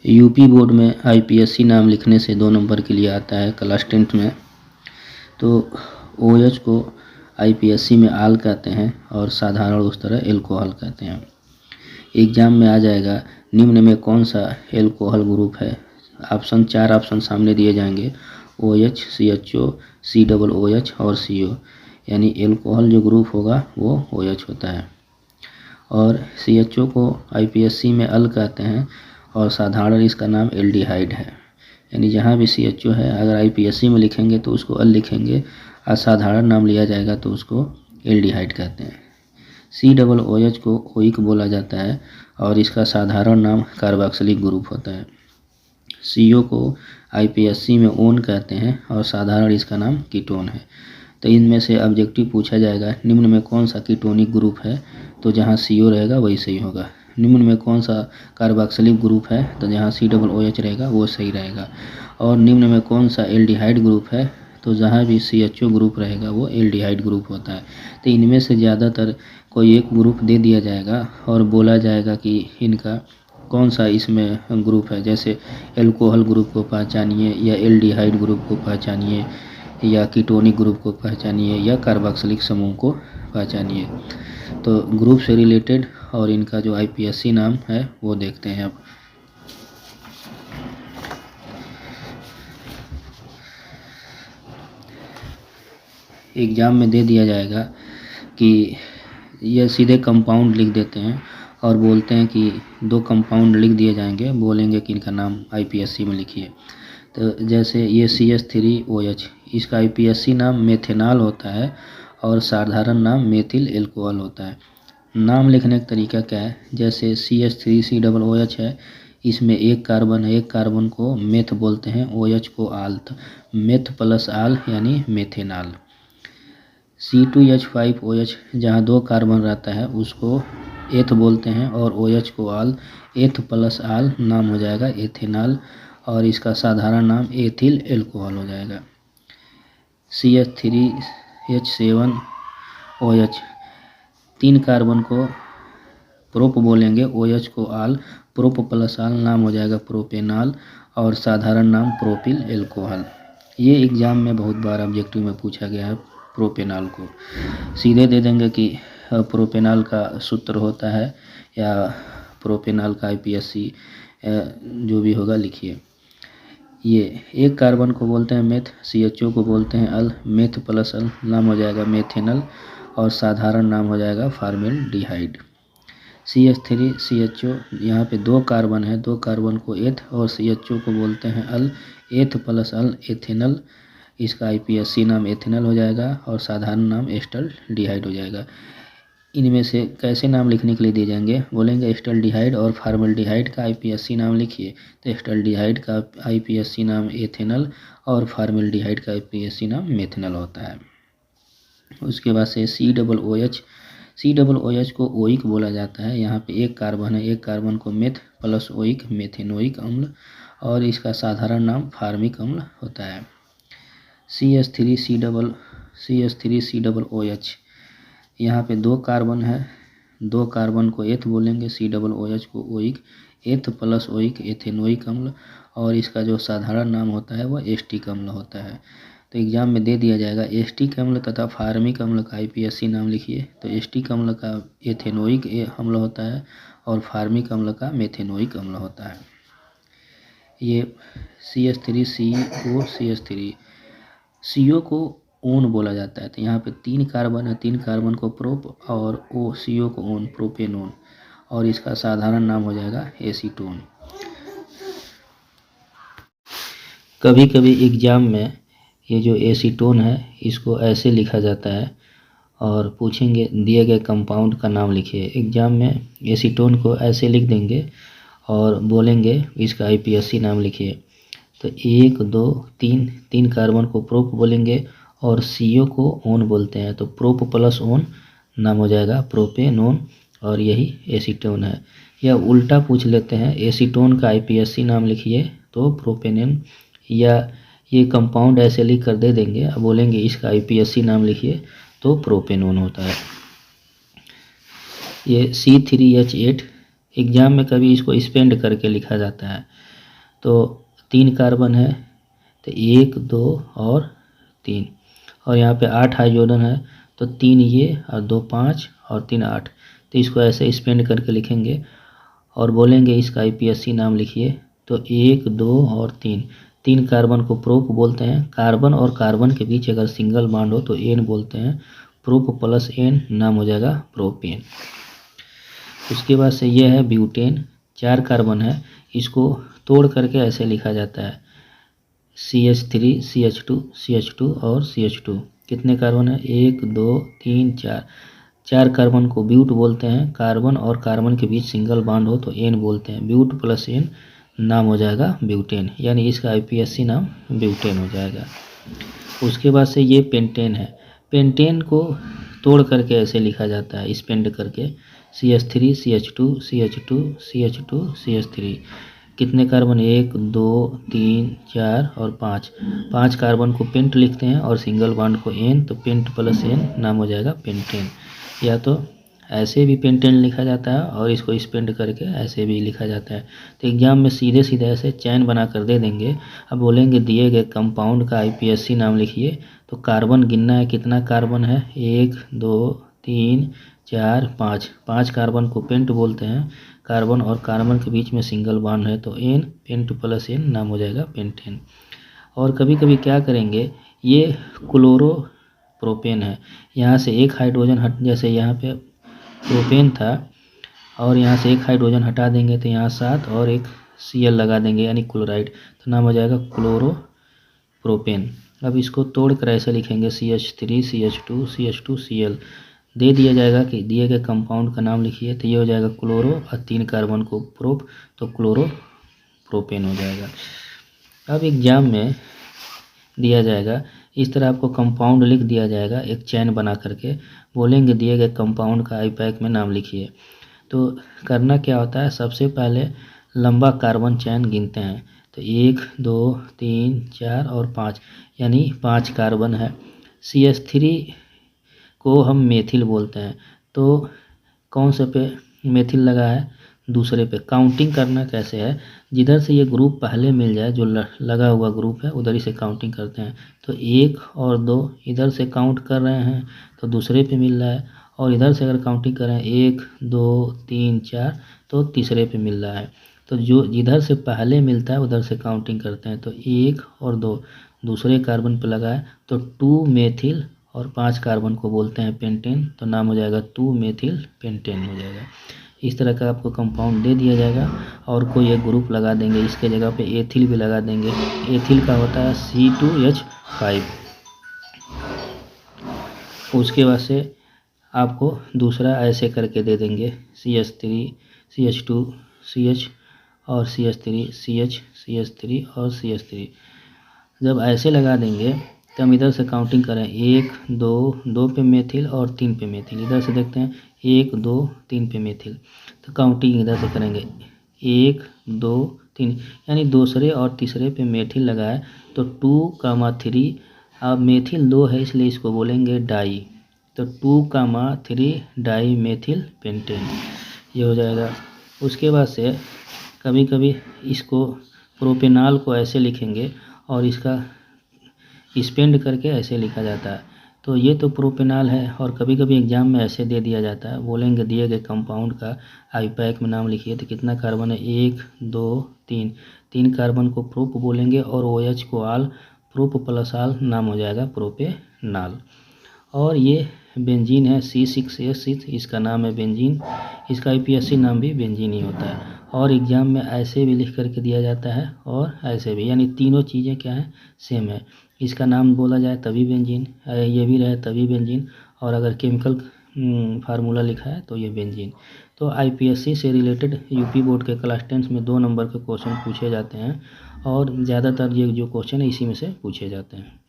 UP board में IPSC नाम लिखने से 2 नंबर के लिए आता है क्लास 10th में। तो OH को आईपीएससी में आल कहते हैं और साधारण उस तरह एल्कोहल कहते हैं। एग्जाम में आ जाएगा निम्न में कौन सा एल्कोहल ग्रुप है। 4 ऑप्शन सामने दिए जाएंगे, OH, CHO, COOH और CO। यानी एल्कोहल जो ग्रुप होगा वो OH होता है। और CHO को आईपीएससी में अल कहते हैं और साधारण इसका नाम एल्डिहाइड है। यानी जहाँ भी CHO है अगर आईपीएससी में लिखेंगे तो उसको अल लिखेंगे, असाधारण नाम लिया जाएगा तो उसको एल्डिहाइड कहते हैं। COOH को ओइक बोला जाता है और इसका साधारण नाम कार्बोक्सिलिक ग्रुप होता है। CO को आईपीएससी में ओन कहते हैं और साधारण इसका नाम कीटोन है। तो इनमें से ऑब्जेक्टिव पूछा जाएगा निम्न में कौन सा कीटोनिक ग्रुप है, तो जहाँ CO रहेगा वही सही होगा। निम्न में कौन सा कार्बोक्सिलिक ग्रुप है, तो जहाँ COOH रहेगा वो सही रहेगा। और निम्न में कौन सा एल्डिहाइड ग्रुप है, तो जहाँ भी CHO ग्रुप रहेगा वो एल्डिहाइड ग्रुप होता है। तो इनमें से ज़्यादातर कोई एक ग्रुप दे दिया जाएगा और बोला जाएगा कि इनका कौन सा इसमें ग्रुप है। जैसे एल्कोहल ग्रुप को पहचानिए, या एल्डिहाइड ग्रुप को पहचानिए, या कीटोनिक ग्रुप को पहचानिए, या कार्बोक्सिलिक समूह को पहचानिए। तो ग्रुप से रिलेटेड और इनका जो आईपीएससी नाम है वो देखते हैं अब। एग्जाम में दे दिया जाएगा कि यह सीधे कंपाउंड लिख देते हैं और बोलते हैं कि 2 कंपाउंड लिख दिए जाएंगे, बोलेंगे कि इनका नाम आईपीएससी में लिखिए। तो जैसे ये CH3OH, इसका आईपीएससी नाम मेथेनॉल होता है और साधारण नाम मेथिल एल्कोहल होता है। नाम लिखने का तरीका क्या है, जैसे CH3COOH है, इसमें एक कार्बन है, एक कार्बन को मेथ बोलते हैं, OH को आल, तो मेथ प्लस आल यानी मेथेनॉल। C2H5OH जहाँ 2 कार्बन रहता है उसको एथ बोलते हैं और OH को आल, एथ प्लस आल नाम हो जाएगा एथेनॉल और इसका साधारण नाम एथिल एल्कोहल हो जाएगा। CH3H7OH 3 कार्बन को प्रोप बोलेंगे, OH को आल, प्रोप प्लस आल नाम हो जाएगा प्रोपेनॉल और साधारण नाम प्रोपिल एल्कोहल। ये एग्जाम में बहुत बार ऑब्जेक्टिव में पूछा गया है। प्रोपेनॉल को सीधे दे देंगे कि प्रोपेनॉल का सूत्र होता है या प्रोपेनॉल का आईपीएससी जो भी होगा लिखिए। ये एक कार्बन को बोलते हैं मेथ, CHO को बोलते हैं अल, मेथ प्लस अल नाम हो जाएगा मेथेनल और साधारण नाम हो जाएगा फॉर्मेल्डिहाइड। CH3CHO यहाँ पे 2 कार्बन है, 2 कार्बन को एथ और CHO को बोलते हैं अल, एथ प्लस अल एथेनल, इसका आईपीएससी नाम एथेनल हो जाएगा और साधारण नाम एस्टल्डिहाइड हो जाएगा। इनमें से कैसे नाम लिखने के लिए दिए जाएंगे, बोलेंगे एस्टल्डिहाइड और फॉर्मेल्डिहाइड का आईपीएससी नाम लिखिए, तो एस्टल्डिहाइड का आईपीएससी नाम एथेनल और फॉर्मेल्डिहाइड का आईपीएससी नाम मेथेनल होता है। उसके बाद से COOH को ओइक बोला जाता है। यहाँ पे एक कार्बन है, एक कार्बन को मेथ प्लस ओइक मेथेनोइक अम्ल और इसका साधारण नाम फार्मिक अम्ल होता है। CH3COOH यहाँ पे 2 कार्बन है, 2 कार्बन को एथ बोलेंगे, COOH को ओइक, एथ प्लस ओइक एथेनोइक अम्ल और इसका जो साधारण नाम होता है वह एस्टिक अम्ल होता है। तो एग्जाम में दे दिया जाएगा एस्टिक अम्ल तथा फार्मिक अम्ल का आईपीएससी नाम लिखिए, तो एस्टिक अम्ल का एथेनोइक अम्ल होता है और फार्मिक अम्ल का मेथेनोइक अम्ल होता है। ये CH3COCH3 CO को ओन बोला जाता है। तो यहाँ पे 3 कार्बन है, 3 कार्बन को प्रोप और CO को ओन, प्रोपेनोन और इसका साधारण नाम हो जाएगा एसीटोन। कभी कभी एग्जाम में ये जो एसीटोन है इसको ऐसे लिखा जाता है और पूछेंगे दिए गए कंपाउंड का नाम लिखिए। एग्जाम में एसीटोन को ऐसे लिख देंगे और बोलेंगे इसका आईपीएससी नाम लिखिए। तो 1 2 3 कार्बन को प्रोप बोलेंगे और CO को ओन बोलते हैं, तो प्रोप प्लस ओन नाम हो जाएगा प्रोपेनोन और यही एसीटोन है। या उल्टा पूछ लेते हैं एसीटोन का आईपीएससी नाम लिखिए, तो प्रोपेनेन, या ये कंपाउंड ऐसे लिख कर दे देंगे, बोलेंगे इसका आईपीएससी नाम लिखिए, तो प्रोपेनोन होता है। ये C3H8 एग्जाम में कभी इसको स्पेंड करके लिखा जाता है, तो 3 कार्बन है, तो 1 2 और 3, और यहाँ पे 8 हाइड्रोजन है, तो 3 ये और 2 5 और 3 8। तो इसको ऐसे स्पेंड करके लिखेंगे और बोलेंगे इसका IPSC नाम लिखिए। तो 1 2 और 3 कार्बन को प्रोप बोलते हैं। कार्बन और कार्बन के बीच अगर सिंगल बॉन्ड हो तो एन बोलते हैं। प्रोप प्लस एन नाम हो जाएगा प्रोपेन। उसके बाद से ये है ब्यूटेन, 4 कार्बन है, इसको तोड़ करके ऐसे लिखा जाता है CH3 CH2 CH2 और CH2। कितने कार्बन है? 1 2 3 4। 4 कार्बन को ब्यूट बोलते हैं। कार्बन और कार्बन के बीच सिंगल बॉन्ड हो तो एन बोलते हैं। ब्यूट प्लस एन नाम हो जाएगा ब्यूटेन, यानी इसका IPSC नाम ब्यूटेन हो जाएगा। उसके बाद से ये पेंटेन है। पेंटेन को तोड़ करके ऐसे लिखा जाता है स्पेंड करके CH3 CH2 CH2 CH2 CH3। कितने कार्बन? 1 2 3 4 और 5 कार्बन को पेंट लिखते हैं और सिंगल बॉन्ड को एन, तो पेंट प्लस एन नाम हो जाएगा पेंटेन। या तो ऐसे भी पेंटेन लिखा जाता है और इसको स्पेंड करके ऐसे भी लिखा जाता है। तो एग्जाम में सीधे सीधे ऐसे चैन बना कर दे देंगे। अब बोलेंगे दिए गए कंपाउंड का IPSC नाम लिखिए, तो कार्बन गिनना है, कितना कार्बन है? 1 2 3 4 5 कार्बन को पेंट बोलते हैं। कार्बन और कार्बन के बीच में सिंगल बॉन्ड है तो एन, पेंट प्लस एन नाम हो जाएगा पेंटेन। और कभी कभी क्या करेंगे, ये क्लोरो प्रोपेन है, यहाँ से एक हाइड्रोजन हट, जैसे यहाँ पे प्रोपेन था और यहाँ से एक हाइड्रोजन हटा देंगे तो यहाँ 7 और एक Cl लगा देंगे यानी क्लोराइड, तो नाम हो जाएगा क्लोरो प्रोपेन। अब इसको तोड़ कर ऐसे लिखेंगे CH3 CH2 CH2 Cl। दे दिया जाएगा कि दिए गए कंपाउंड का नाम लिखिए, तो ये हो जाएगा क्लोरो और 3 कार्बन को प्रोप, तो क्लोरो प्रोपेन हो जाएगा। अब एग्जाम में दिया जाएगा इस तरह, आपको कंपाउंड लिख दिया जाएगा एक चैन बना करके, बोलेंगे दिए गए कंपाउंड का IPAC में नाम लिखिए। तो करना क्या होता है, सबसे पहले लंबा कार्बन चैन गिनते हैं, तो 1 2 3 4 और 5, यानी 5 कार्बन है। CH3 को हम मेथिल बोलते हैं, तो कौन से पे मेथिल लगा है? दूसरे पे। काउंटिंग करना कैसे है, जिधर से ये ग्रुप पहले मिल जाए, जो लगा हुआ ग्रुप है उधर ही से काउंटिंग करते हैं। तो 1 और 2 इधर से काउंट कर रहे हैं तो दूसरे पे मिल रहा है, और इधर से अगर काउंटिंग करें 1 2 3 4 तो तीसरे पे मिल रहा है। तो जो जिधर से पहले मिलता है उधर से काउंटिंग करते हैं। तो 1 और 2 दूसरे कार्बन पे लगा है तो 2 मेथिल, और 5 कार्बन को बोलते हैं पेंटेन, तो नाम हो जाएगा 2 मेथिल पेंटेन हो जाएगा। इस तरह का आपको कंपाउंड दे दिया जाएगा और कोई एक ग्रुप लगा देंगे, इसके जगह पे एथिल भी लगा देंगे। एथिल का होता है C2H5। उसके बाद से आपको दूसरा ऐसे करके दे देंगे CH3 CH2 CH और CH3 CH CH3 और CH3। जब ऐसे लगा देंगे तो हम इधर से काउंटिंग करें 1 2 पे मेथिल और 3 पे मेथिल। इधर से देखते हैं 1 2 3 पे मेथिल, तो काउंटिंग इधर से करेंगे 1 2 3, यानी दूसरे और तीसरे पे मेथिल लगा है तो 2, 3। अब मेथिल 2 है इसलिए इसको बोलेंगे डाई, तो 2, 3 डाई मेथिल पेंटेन, ये हो जाएगा। उसके बाद से कभी कभी इसको प्रोपेनाल को ऐसे लिखेंगे और इसका स्पेंड करके ऐसे लिखा जाता है। तो ये तो प्रोपेनाल है, और कभी कभी एग्जाम में ऐसे दे दिया जाता है, बोलेंगे दिए गए कंपाउंड का IPAC में नाम लिखिए, तो कितना कार्बन है? 1 2 3 कार्बन को प्रोप बोलेंगे और OH को आल, प्रोप प्लस आल नाम हो जाएगा प्रोपेनाल। और ये बेंजीन है C6H6, इसका नाम है बेंजीन, इसका IPSC नाम भी बेंजीन ही होता है। और एग्जाम में ऐसे भी लिख करके दिया जाता है और ऐसे भी, यानी तीनों चीज़ें क्या है? सेम है। इसका नाम बोला जाए तभी बेंजीन, ये भी रहे तभी बेंजीन, और अगर केमिकल फार्मूला लिखा है तो ये बेंजीन। तो IPSC से रिलेटेड यूपी बोर्ड के क्लास 10 में 2 नंबर के क्वेश्चन पूछे जाते हैं, और ज़्यादातर ये जो क्वेश्चन है इसी में से पूछे जाते हैं।